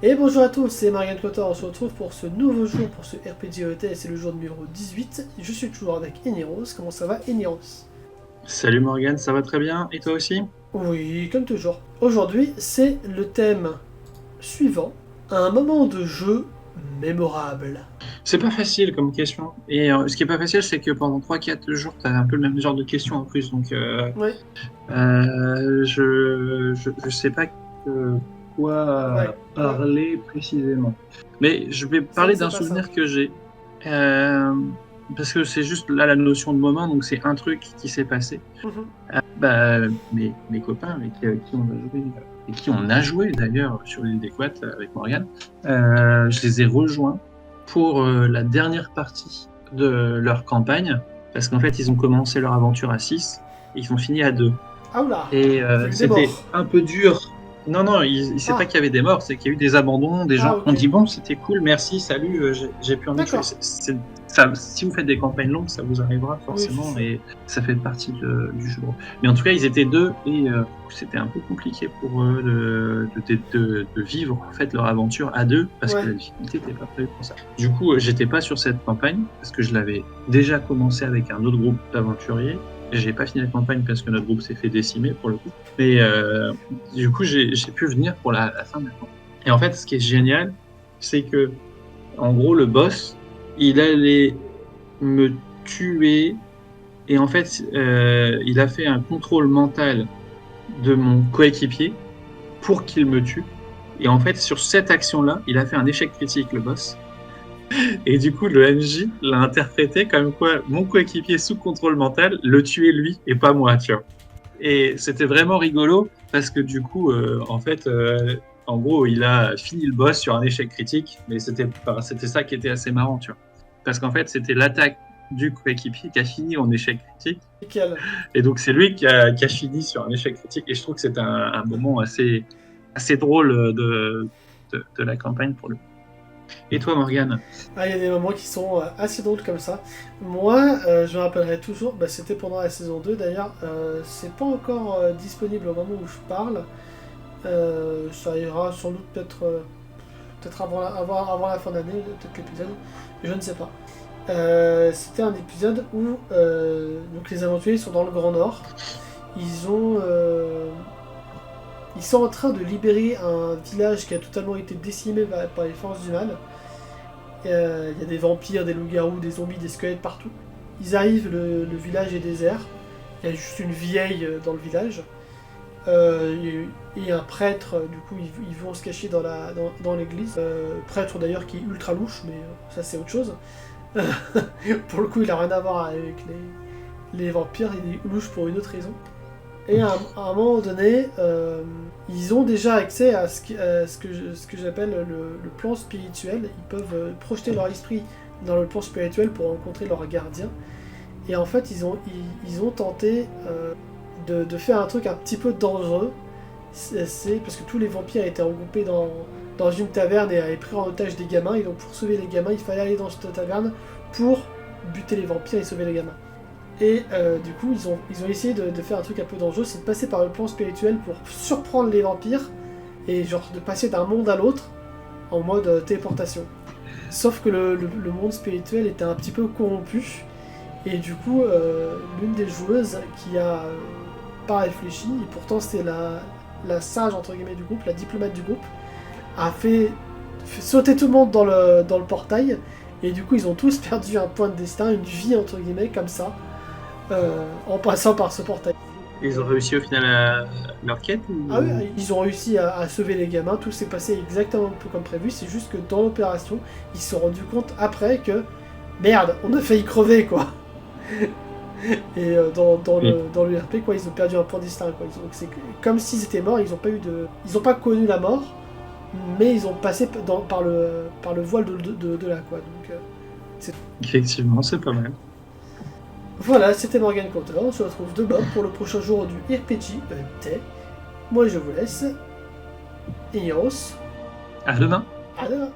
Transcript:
Et bonjour à tous, c'est Marianne Cotter, on se retrouve pour ce nouveau jour, pour ce RPG ET, c'est le jour numéro 18. Je suis toujours avec Eniros, comment ça va Eniros? Salut Morgane, ça va très bien. Et toi aussi? Oui, comme toujours. Aujourd'hui, c'est le thème suivant, un moment de jeu mémorable. C'est pas facile comme question. Et ce qui est pas facile, c'est que pendant 3 4 jours, tu as un peu le même genre de questions en plus. Donc, Ouais, je sais pas de ouais, quoi quoi? parler précisément. Mais je vais parler C'est d'un pas simple. souvenir que j'ai. Euh, Parce que c'est juste là la notion de moment, donc c'est un truc qui s'est passé. Mhm. Bah, mes copains avec qui on a joué, et qui on a joué d'ailleurs sur l'île des Couettes avec Morgane, je les ai rejoints pour la dernière partie de leur campagne, parce qu'en fait, ils ont commencé leur aventure à 6 et ils ont fini à 2. Ah oula, Et avec des c'était morts. un peu dur. Non, non, c'est pas Ah, qu'il y avait des morts, c'est qu'il y a eu des abandons, des ah gens qui ont ok. dit bon, c'était cool, merci, salut, j'ai plus envie de jouer. D'accord. Ça, si vous faites des campagnes longues, ça vous arrivera Oui, c'est forcément sûr. et ça fait partie du jeu. Mais en tout cas, ils étaient deux et c'était un peu compliqué pour eux de vivre en fait leur aventure à deux parce que Ouais. la difficulté n'était pas prévue pour ça. Du coup, j'étais pas sur cette campagne parce que je l'avais déjà commencé avec un autre groupe d'aventuriers. J'ai pas fini la campagne parce que notre groupe s'est fait décimer pour le coup. Mais du coup, j'ai pu venir pour la fin de la campagne. Et en fait, ce qui est génial, c'est que, en gros, le boss, il allait me tuer. Et en fait, il a fait un contrôle mental de mon coéquipier pour qu'il me tue. Et en fait, sur cette action-là, il a fait un échec critique, le boss. Et du coup, le MJ l'a interprété comme quoi mon coéquipier sous contrôle mental le tuait lui et pas moi, tu vois. Et c'était vraiment rigolo parce que du coup, en fait, en gros, il a fini le boss sur un échec critique, mais c'était ça qui était assez marrant, tu vois. Parce qu'en fait, c'était l'attaque du coéquipier qui a fini en échec critique, Nickel. et donc c'est lui qui a fini sur un échec critique. Et je trouve que c'était un moment assez drôle de la campagne pour le coup. Et toi, Morgane? Ah, il y a des moments qui sont assez drôles comme ça. Moi, je me rappellerai toujours, bah, c'était pendant la saison 2 d'ailleurs, c'est pas encore disponible au moment où je parle. Ça ira sans doute peut-être avant la fin d'année, peut-être l'épisode, je ne sais pas. C'était un épisode où donc les aventuriers sont dans le Grand Nord. Ils ont, ils sont en train de libérer un village qui a totalement été décimé par les forces du mal. Il y a des vampires, des loups-garous, des zombies, des squelettes partout. Ils arrivent, le village est désert. Il y a juste une vieille dans le village. Et un prêtre, du coup, ils vont se cacher dans l'église. Prêtre d'ailleurs qui est ultra louche, mais ça c'est autre chose. Pour le coup, il a rien à voir avec les vampires, il est louche pour une autre raison. Et à un moment donné, ils ont déjà accès à ce que j'appelle le plan spirituel. Ils peuvent projeter leur esprit dans le plan spirituel pour rencontrer leur gardien. Et en fait, ils ont tenté de faire un truc un petit peu dangereux. C'est parce que tous les vampires étaient regroupés dans une taverne et avaient pris en otage des gamins. Et donc pour sauver les gamins, il fallait aller dans cette taverne pour buter les vampires et sauver les gamins. Et du coup, ils ont essayé de faire un truc un peu dangereux, c'est de passer par le plan spirituel pour surprendre les vampires et genre de passer d'un monde à l'autre en mode téléportation. Sauf que le monde spirituel était un petit peu corrompu et du coup, l'une des joueuses qui a pas réfléchi, et pourtant c'était la sage entre guillemets du groupe, la diplomate du groupe, a fait sauter tout le monde dans le portail et du coup ils ont tous perdu un point de destin, une vie entre guillemets comme ça en passant par ce portail. Ils ont réussi au final leur quête Ah oui, ou... ils ont réussi à sauver les gamins, tout s'est passé exactement un peu comme prévu, c'est juste que dans l'opération, ils se sont rendus compte après que merde, on a failli crever quoi. Et Oui. dans le RP quoi, ils ont perdu un point distinct quoi. Donc c'est comme s'ils étaient morts, ils ont pas connu la mort, mais ils ont passé par le voile de là quoi. Donc c'est Effectivement, c'est pas mal. voilà, c'était Morgan Coulter. On se retrouve demain pour le prochain jour du RPG T. Moi je vous laisse. Ignoros. À demain. À demain.